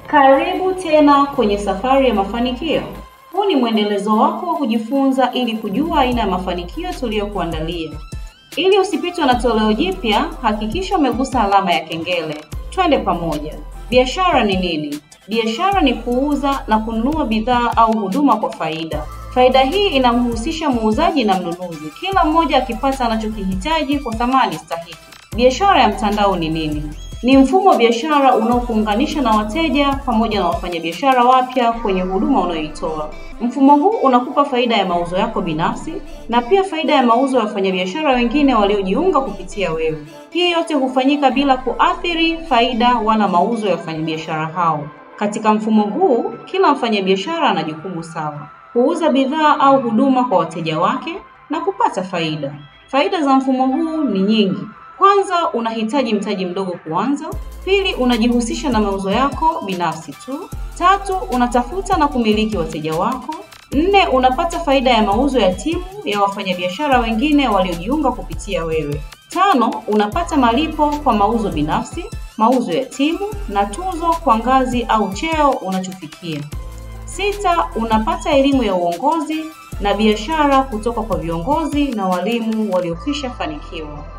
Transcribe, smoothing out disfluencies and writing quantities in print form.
Karibu tena kwenye safari ya mafanikio. Huu ni mwendelezo wako wa kujifunza ili kujua aina ya mafanikio tuliyokuandalia. Ili usipitwe na toleo jipya, hakikisha umegusa alama ya kengele. Twende pamoja. Biashara ni nini? Biashara ni kuuza na kununua bidhaa au huduma kwa faida. Faida hii inamhusisha muuzaji na mnunuzi, kila mmoja akipata anachokihitaji kwa thamani stahiki. Biashara ya mtandao ni nini? Ni mfumo wa biashara unaokuunganisha na wateja pamoja na wafanyabiashara wapya kwenye huduma unayoitoa. Mfumo huu unakupa faida ya mauzo yako binafsi na pia faida ya mauzo ya wafanyabiashara wengine waliojiunga kupitia wewe. Hii yote hufanyika bila kuathiri faida wala mauzo ya wafanyabiashara hao. Katika mfumo huu, kila mfanyabiashara ana jukumu sawa: kuuza bidhaa au huduma kwa wateja wake na kupata faida. Faida za mfumo huu ni nyingi. Kwanza, unahitaji mtaji mdogo kuanza. Pili, unajihusisha na mauzo yako binafsi tu. Tatu, unatafuta na kumiliki wateja wako. 4, unapata faida ya mauzo ya timu ya wafanyabiashara wengine waliojiunga kupitia wewe. 5, unapata malipo kwa mauzo binafsi, mauzo ya timu na tuzo kwa ngazi au cheo unachofikia. 6, unapata elimu ya uongozi na biashara kutoka kwa viongozi na walimu waliokwisha fanikiwa.